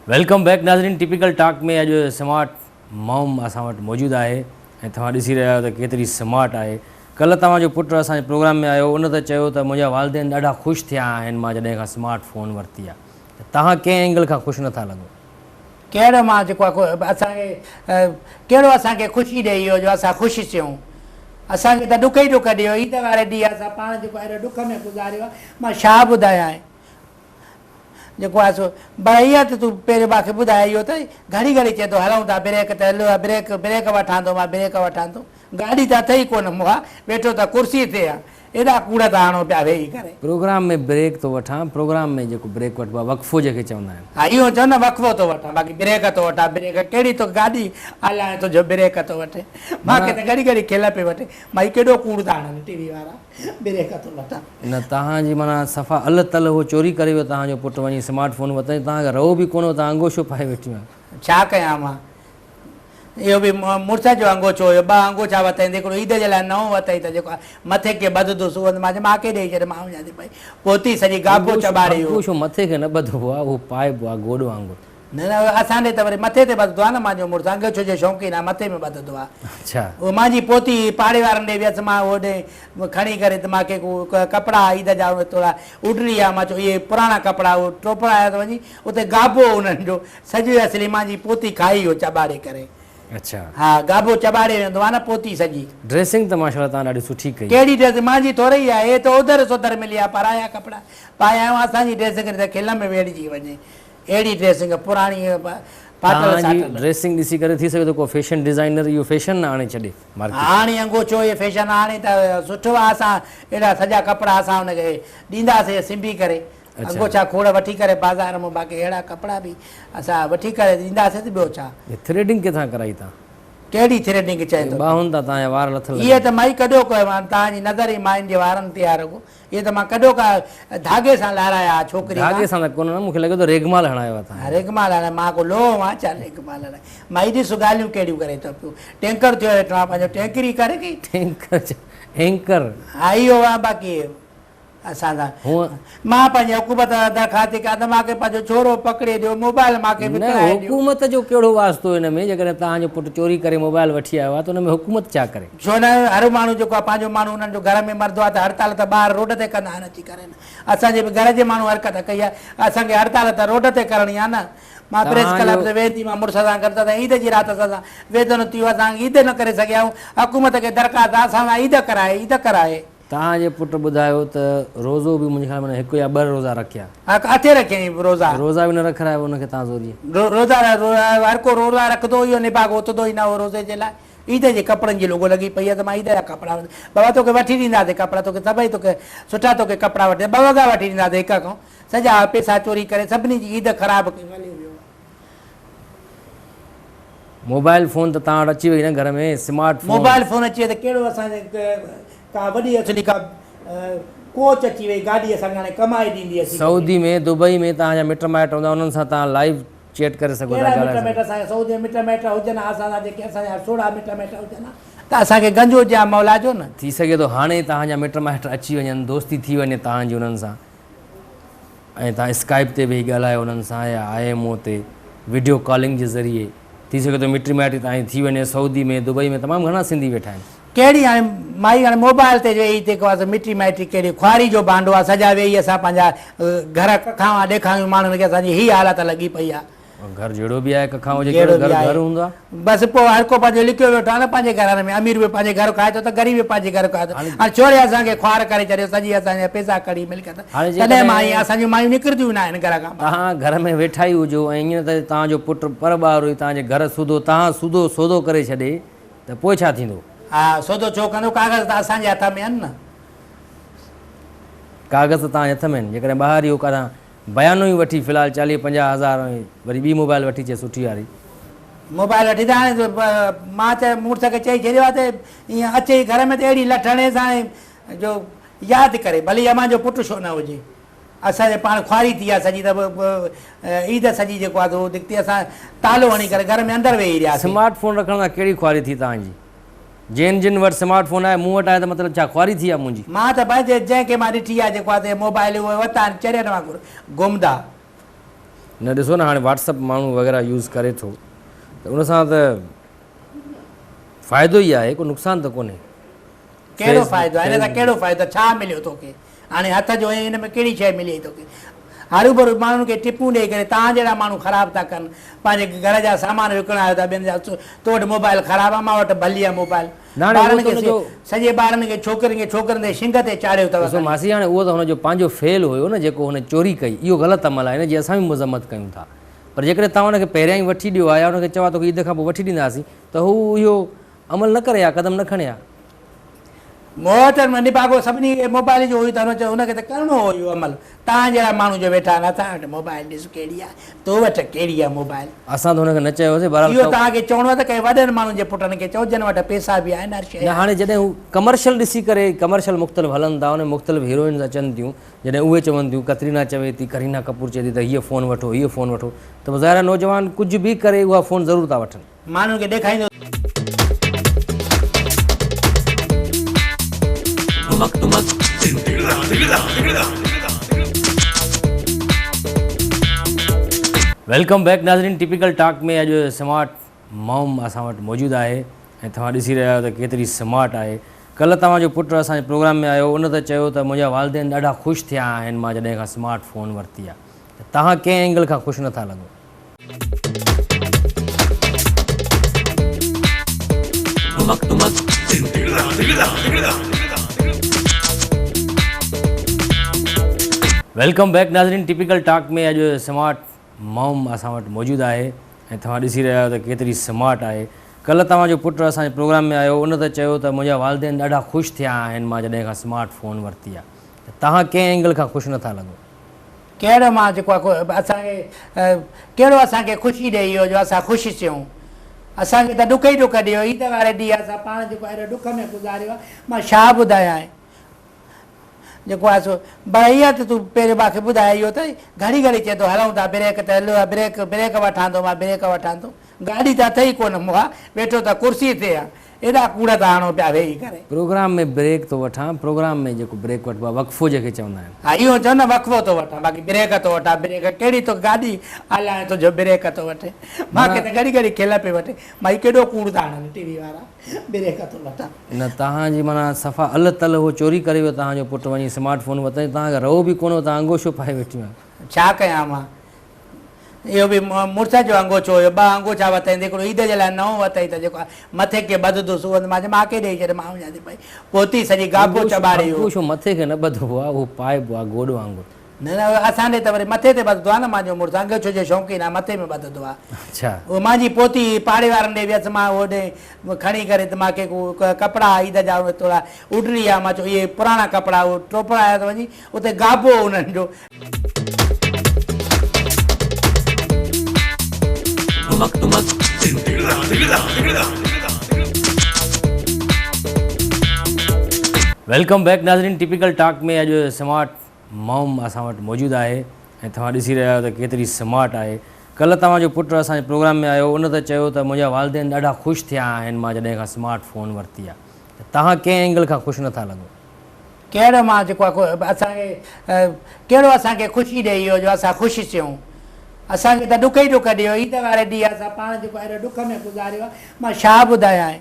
Welcome back नाज़रीन। Typical talk में अॼु स्मार्ट मॉम असां वटि मौजूदु आहे ऐं तव्हां ॾिसी रहिया आहियो त केतिरी स्मार्ट आहे। कल्ह तव्हांजो पुटु असांजे प्रोग्राम में आयो, उन त चयो त मुंहिंजा वालिदैन ॾाढा ख़ुशि थिया आहिनि मां जॾहिं खां स्मार्ट फ़ोन वरिती आहे। त तव्हां कंहिं एंगल खां ख़ुशि नथा लॻो? कहिड़ो मां जेको आहे असांखे कहिड़ो असांखे ख़ुशी ॾे इहो जो असां ख़ुशि थियूं? असांखे त ॾुख ई ॾुख ॾियो। ईद वारे ॾींहुं असां पाण जेको आहे ॾुख में गुज़ारियो आहे। मां छा ॿुधायां जेको आहे सो भई ईअं त तूं पहिरियों मूंखे ॿुधाए इहो त घड़ी घड़ी चए थो हलूं था ब्रेक ते हलो ब्रेक ब्रेक वठां थो, मां ब्रेक वठां थो। गाॾी त अथई कोन मूंखां, वेठो त कुर्सी ते आहे। एॾा कूड़ त आणो पिया वेही करे। प्रोग्राम में ब्रेक थो वठां, प्रोग्राम में जेको ब्रेक वठिबो आहे वक़फ़ो जंहिंखे चवंदा आहिनि। हा इहो चओ न वक़फ़ो थो वठां, बाक़ी ब्रेक थो वठां। ब्रेक कहिड़ी तो गाॾी हलाए थो जो ब्रेक थो वठे? मूंखे त घड़ी घड़ी खिल पियो वठे। मां केॾो कूड़ था आणनि टीवी वारा, ब्रेक थो वठां। न तव्हांजी माना सफ़ा अल तल उहो चोरी करे वियो तव्हांजो पुटु, वञी स्मार्ट फ़ोन वरितईं। तव्हांखे रहो बि कोन, तव्हां अंगोछो पाए वेठी आहियो। छा कयां मां? इहो बि मुड़ुस जो अंगोछो हुयो। 2 अंगोछा वरितईं, हिकिड़ो ईद जे लाइ नओं वरितईं त जेको आहे मथे खे ॿधंदो सुवंद। मां चयो मूंखे ॾेई छॾ, मां वञा थी पई। पोती सॼी गाबो चॿाड़े अंगोछो मथे खे न ॿधबो आहे, उहो पाइबो आहे गोॾो वांगुरु। न न असांजे त वरी मथे ते ॿधंदो आहे न। मुंहिंजो मुड़ुस अंगोछो जो शौक़ीन आहे, मथे में ॿधंदो आहे। अच्छा, उहो मुंहिंजी पोती पाड़े वारनि ॾे वियसि, मां होॾे खणी करे त मूंखे कपिड़ा ईद जा थोरा उडरी आहे। मां चयो इहे पुराणा कपिड़ा उहो टोपराया त वञी उते गाबो उन्हनि जो सॼी असली मुंहिंजी पोती खाई वियो चॿाड़े करे। अच्छा, हा गाबो चॿाड़े वेंदो आहे न पोती सॼी। ड्रेसिंग त माशाल्लाह तव्हां ॾाढी सुठी कई। कहिड़ी ड्रेस मुंहिंजी थोरी आहे, हे त उधर सुधर मिली आहे। पराया कपिड़ा पाया आहियूं, असांजी ड्रेसिंग त खिल में वेड़िजी वञे। अहिड़ी ड्रेसिंग पुराणी तव्हांजी ड्रेसिंग ॾिसी करे थी सघे थो को फैशन डिज़ाइनर इहो फैशन न आणे छॾे। हाणे अंगोछो इहे फैशन हाणे त सुठो आहे। असां अहिड़ा सॼा कपिड़ा असां हुनखे ॾींदासीं सिबी करे। अंगोछा खोड़ वठी करे बाज़ार मां, बाक़ी अहिड़ा कपिड़ा बि असां वठी करे ॾींदासीं। त ॿियो छा? थ्रेडिंग किथां कराई तव्हां? कहिड़ी थ्रेडिंग चए थो? ॿाहुनि तां तव्हांजा वार लथल। इहे त मां ई कढियो कयो आहे, तव्हांजी नज़र ई माइन जे वारनि ते आहे रुॻो। इहे त मां कढियो का धागे सां लाराया छोकिरी। धागे सां त कोन, मूंखे लॻे थो रेगमाल हणायो आहे तव्हां। रेगमाल हाणे मां को लोहो मां छा रेगमाल हणाए? मां ई ॾिस ॻाल्हियूं कहिड़ियूं करे थो पियो। टैंकर थियो हेठि मां पंहिंजो टैंकरी करे की एंकर। हा इहो आहे। बाक़ी असां मां पंहिंजे हुकूमत दरख़्वास्त कयां त मूंखे पंहिंजो छोरो पकिड़े ॾियो, मोबाइल मूंखे विकिणाए ॾियो। हुकूमत जो कहिड़ो वास्तो हिन में? जेकॾहिं तव्हांजो पुटु चोरी करे मोबाइल वठी आयो आहे त हुन में हुकूमत छा करे? छो न हर माण्हू जेको आहे पंहिंजो माण्हू हुननि जो घर में मरंदो आहे त हड़ताल त ॿाहिरि रोड ते कंदा आहिनि अची करे। असांजे बि घर जे माण्हू हरकत कई आहे, असांखे हड़ताल त रोड ते करणी आहे न। मां प्रेस क्लब ते वेंदी, मां मुड़ुस सां गॾु त ईद जी राति असां वेदन थियो, असां ईद न करे सघिया आहियूं। हुकूमत खे दरख़्वास्त आहे असां ईद कराए, ईद कराए। तव्हांजे पुटु ॿुधायो त रोज़ो बि मुंहिंजे ख़्याल में 1 या 2 रोज़ा रखिया। हा किथे रखियईं रोज़ा? रोज़ा बि न रखायो हुनखे तव्हां ज़ोरी। रोज़ा हर को रोज़ा रखंदो, इहो निभाग ओतंदो ई न हो रोज़े जे लाइ। ईद जे कपिड़नि जी लोगो लॻी पई आहे त मां ईद जा कपिड़ा बाबा तोखे वठी ॾींदासीं। कपिड़ा तोखे सभई तोखे सुठा तोखे कपिड़ा वठी 2 वॻा वठी ॾींदासीं हिक खां। सॼा पैसा चोरी करे सभिनी जी ईद ख़राबु कई हली वियो। मोबाइल फ़ोन त तव्हां वटि अची वई न घर में? स्मार्ट मोबाइल फ़ोन अची वई त कहिड़ो असांजे का वॾी असली का कोच अची वई, गाॾी असांखे हाणे कमाए ॾींदी। सऊदी में दुबई में तव्हांजा मिट माइट हूंदा, उन्हनि सां तव्हां लाइव चैट करे सघो था। मिट माइट असांखे सऊदी में मिट माइट हुजनि, असांजा जेके असांजा 16 मिट माइट हुजनि त असांखे गंज हुजे आहे मौला जो न। थी सघे थो हाणे तव्हांजा मिट माइट अची वञनि, दोस्ती थी वञे तव्हांजी उन्हनि सां, ऐं तव्हां स्काइप ते वेही ॻाल्हायो उन्हनि सां या IMO ते वीडियो कॉलिंग जे ज़रिए। थी सघे थो मिट माइट तव्हांजी थी वञे। सऊदी में दुबई में तमामु घणा सिंधी वेठा आहिनि। कहिड़ी हाणे माई हाणे मोबाइल ते वेही जेको आहे मिटी माइटी कहिड़ी ख्वारी जो भांडो आहे। सॼा वेही असां पंहिंजा घर कखां ॾेखारियूं माण्हुनि खे। असांजी हीअ हालत लॻी पई आहे। घर जहिड़ो बि आहे कखां हुजे, घर हूंदो आहे बसि। पोइ हर को पंहिंजो लिखियो वेठो आहे न पंहिंजे घर में। अमीर बि पंहिंजे घर खाए थो त ग़रीब बि पंहिंजे घर खाए थो। हाणे छोरे असांखे ख्वार करे छॾियो, सॼी असांजा पैसा कढ़ी मिल्कियत। तॾहिं मां असांजूं मायूं निकिरंदियूं न आहिनि घर खां। तव्हां घर में वेठा ई हुजो ऐं ईअं त तव्हांजो पुटु पर ॿार हुई, तव्हांजे घर सूदो, तव्हां सूदो सौदो करे छॾे त पोइ छा थींदो? हा सौदो छो कंदो? कागज़ त असांजे हथ में आहिनि न। कागज़ तव्हांजे हथ में आहिनि। जेकॾहिं ॿाहिरि इहो काथां बयानो ई वठी फ़िलहालु 40-50 हज़ार वरी ॿी मोबाइल वठी अचे सुठी वारी मोबाइल वठी त हाणे मां त मुड़ुस खे चई छॾियो आहे त ईअं अचे घर में त अहिड़ी लठणे सां जो यादि करे, भली अमां जो पुटु छो न हुजे। असांजे पाण ख्वारी थी आहे सॼी, त ईद सॼी जेको आहे निकिती असां तालो हणी करे घर में अंदरि वेही रहियासीं। स्मार्ट फ़ोन रखण सां कहिड़ी ख्वारी थी तव्हांजी? जिन वटि स्मार्टफोन आहे मूं वटि आहे त मतिलबु छा ख्वारी थी आहे मुंहिंजी? मां त पंहिंजे जंहिंखे मां ॾिठी आहे जेको आहे मोबाइल उहे वरिता आहिनि चरियनि वांगुरु घुमंदा। न ॾिसो न हाणे व्हाट्सअप माण्हू वग़ैरह यूज़ करे थो त उन सां त फ़ाइदो ई आहे, को नुक़सानु त कोन्हे। कहिड़ो फ़ाइदो आहे? हिन सां कहिड़ो फ़ाइदो? छा मिलियो तोखे? हाणे हथ जो हिन में कहिड़ी शइ मिली तोखे? हरू भरू माण्हुनि खे टिपूं ॾेई करे तव्हां जहिड़ा माण्हू ख़राबु था कनि, पंहिंजे घर जा सामान विकिणा आयो था ॿियनि जा। तो वटि मोबाइल ख़राबु आहे, मां वटि भली आहे मोबाइल। ॿारनि खे सॼे ॿारनि खे छोकिरियुनि खे छोकिरनि ते शिंग ते चाढ़ियो अथव। मासी हाणे उहो त हुनजो पंहिंजो फेल हुयो न जेको हुन चोरी कई, इहो ग़लति अमल आहे, हिन जी असां बि मज़म्मत कयूं था। पर जेकॾहिं तव्हां हुनखे पहिरियां ई वठी ॾियो आहे या हुनखे चवां तोखे ईद खां पोइ वठी ॾींदासीं त हू इहो अमल न करे, क़दम न खणे। मोहतरम निभागो सभिनी खे मोबाइल जो हुई त हुनखे त करिणो हो इहो अमल। तव्हां जहिड़ा माण्हू जो वेठा आहिनि, असां वटि मोबाइल ॾिस कहिड़ी आहे, तो वटि कहिड़ी आहे मोबाइल। असां त हुनखे न चयोसीं, इहो तव्हांखे चवणो आहे त कंहिं वॾनि माण्हुनि जे पुटनि खे चओ जिन वटि पैसा बि आहिनि हर शइ। हाणे जॾहिं हू कमर्शियल ॾिसी करे, कमर्शियल मुख़्तलिफ़ हलनि था, हुन मुख़्तलिफ़ हीरोइन्स अचनि थियूं, जॾहिं उहे चवनि थियूं, कतरीना चवे थी, करीना कपूर चए थी त हीअ फ़ोन वठो, हीअ फ़ोन वठो, त ज़ाहिर नौजवान कुझु बि करे उहा फ़ोन ज़रूरु था वठनि। माण्हुनि खे ॾेखारींदो वेलकम बैक नाज़रीन। टिपिकल टॉक में अॼु स्मार्ट मॉम असां वटि मौजूदु आहे ऐं तव्हां ॾिसी रहिया आहियो त केतिरी स्मार्ट आहे। कल्ह तव्हांजो पुटु असांजे प्रोग्राम में आयो, उन त चयो त मुंहिंजा वालिदेन ॾाढा ख़ुशि थिया आहिनि मां जॾहिं खां स्मार्ट फ़ोन वरिती आहे। त तव्हां कंहिं एंगल खां ख़ुशि नथा लॻो? वेलकम बैक नाज़रीन। टिपिकल टॉक में अॼु स्मार्ट मॉम असां वटि मौजूदु आहे ऐं तव्हां ॾिसी रहिया आहियो त केतिरी स्मार्ट आहे। कल्ह तव्हांजो पुटु असांजे प्रोग्राम में आयो, उन त चयो त मुंहिंजा वालिदेन ॾाढा ख़ुशि थिया आहिनि मां जॾहिं खां स्मार्ट फ़ोन वरिती आहे। त तव्हां कंहिं एंगल खां ख़ुशि नथा लॻो? कहिड़ो मां जेको आहे असांखे कहिड़ो असांखे ख़ुशी ॾे इहो जो असां ख़ुशि थियूं? असांखे त ॾुख ई ॾुख ॾियो। ईद वारे ॾींहुं असां पाण जेको आहे ॾुख में गुज़ारियो आहे। मां छा ॿुधायां जेको आहे सो भई ईअं त तूं पहिरियों मूंखे ॿुधाए इहो त घड़ी घड़ी चए थो हलूं था, ब्रेक त हलो ब्रेक ब्रेक वठां थो, मां ब्रेक वठां थो। गाॾी त अथई कोन मूंखां, वेठो त कुर्सी ते आहे, एॾा कूड़ त आणो पिया वेही करे। प्रोग्राम में ब्रेक थो वठां, प्रोग्राम में जेको ब्रेक वठिबो आहे वक़फ़ो जेके चवंदा आहिनि। हा इहो चओ न वक़फ़ो थो वठां, बाक़ी ब्रेक थो वठां। ब्रेक कहिड़ी तो गाॾी हलाए थो जो ब्रेक थो वठे? मूंखे त घड़ी घड़ी खिल पियो वठे, भाई केॾो कूड़ था आणनि टीवी वारा, ब्रेक थो वठां। न तव्हांजी माना सफ़ा अल तल उहो चोरी करे वियो तव्हांजो पुटु, वञी स्मार्ट फ़ोन वरितई, तव्हांखे रहो बि कोन्हो, तव्हां अंगोछो पाए वेठी आहियो। छा कयां मां? इहो बि मुड़ुस जो अंगोछो हुयो, ॿ अंगोछा वरितई, हिकिड़ो ईद जे लाइ नओं वरितई त जेको आहे मथे खे ॿधंदुसि उहो मां मांखे ॾेई छॾे, मां वञा थी पई पोती सॼी गाबो चॿारे। अंगोछो मथे खे न ॿधबो आहे, उहो पाइबो आहे गोॾो वांगुरु। न न असांजे त वरी मथे ते ॿधंदो आहे न, मुंहिंजो मुड़ुसु अंगोछो जो शौक़ीन आहे, मथे में ॿधंदो आहे। अच्छा, उहो मुंहिंजी पोती पाड़े वारनि ॾे वियसि, मां होॾे खणी करे त मूंखे कपिड़ा ईद जा थोरा उडरी आहे, मां चयो इहे पुराणा कपिड़ा उहो टोपराया त वञी उते गाबो उन्हनि जो। वेलकम बैक नाज़रीन। टिपिकल टॉक में अॼु स्मार्ट मॉम असां वटि मौजूदु आहे ऐं तव्हां ॾिसी रहिया आहियो त केतिरी स्मार्ट आहे। कल्ह तव्हांजो पुटु असांजे प्रोग्राम में आयो, उन त चयो त मुंहिंजा वालिदेन ॾाढा ख़ुशि थिया आहिनि मां जॾहिं खां स्मार्ट फ़ोन वरिती आहे। त तव्हां कंहिं एंगल खां ख़ुशि नथा लॻो? कहिड़ो मां जेको आहे असांखे कहिड़ो असांखे ख़ुशी ॾे इहो जो असां ख़ुशि थियूं? असांखे त ॾुख ई ॾुख ॾियो। ईद वारे ॾींहुं असां पाण जेको आहे ॾुख में गुज़ारियो आहे। मां छा ॿुधायां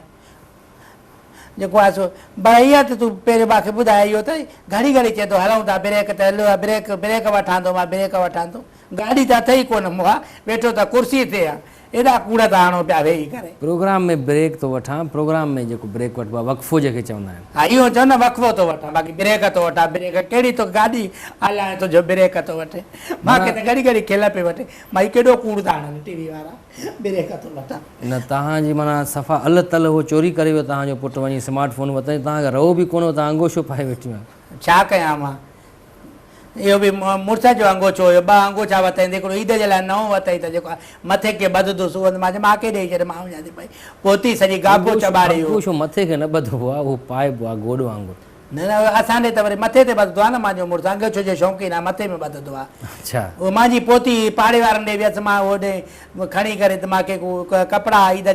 जेको आहे सो भई ईअं त तूं पहिरियों मूंखे ॿुधाए इहो त घड़ी घड़ी चए थो हलूं था, ब्रेक त हलो ब्रेक ब्रेक वठां थो, मां ब्रेक वठां थो। गाॾी त अथई कोन मूंखां, वेठो त कुर्सी ते आहे, एॾा कूड़ त आणो पिया वेही करे। प्रोग्राम में ब्रेक थो वठां, प्रोग्राम में जेको ब्रेक वठिबो आहे वक़फ़ो जेके चवंदा आहिनि। हा इहो चओ न वक़फ़ो थो वठां, बाक़ी ब्रेक थो वठां। ब्रेक कहिड़ी तो गाॾी हलाए थो जो ब्रेक थो वठे? मूंखे त घड़ी घड़ी खिल पियो वठे, भाई केॾो कूड़ था आणनि टीवी वारा, ब्रेक थो वठां। न तव्हांजी माना सफ़ा अल तल उहो चोरी करे वियो तव्हांजो पुटु, वञी स्मार्ट फ़ोन वरितई, तव्हांखे रहो बि कोन्हो, तव्हां अंगोछो पाए वेठी आहियो। छा कयां मां? इहो बि मुड़ुस जो अंगोछो हुयो, ॿ अंगोछा वरितई, हिकिड़ो ईद जे लाइ नओं वरितई त जेको आहे मथे खे ॿधंदुसि उहो मांखे ॾेई छॾे, मां वञा थी पई पोती सॼी गाबो चॿारे। अंगोछो मथे खे न ॿधबो आहे, उहो पाइबो आहे गोॾो वांगुरु। न न असांजे त वरी मथे ते ॿधंदो आहे न, मुंहिंजो मुड़ुसु अंगोछो जो शौक़ीन आहे, मथे में ॿधंदो आहे। अच्छा, उहो मुंहिंजी पोती पाड़े वारनि ॾे वियसि, मां होॾे खणी करे त मूंखे कपिड़ा ईद जा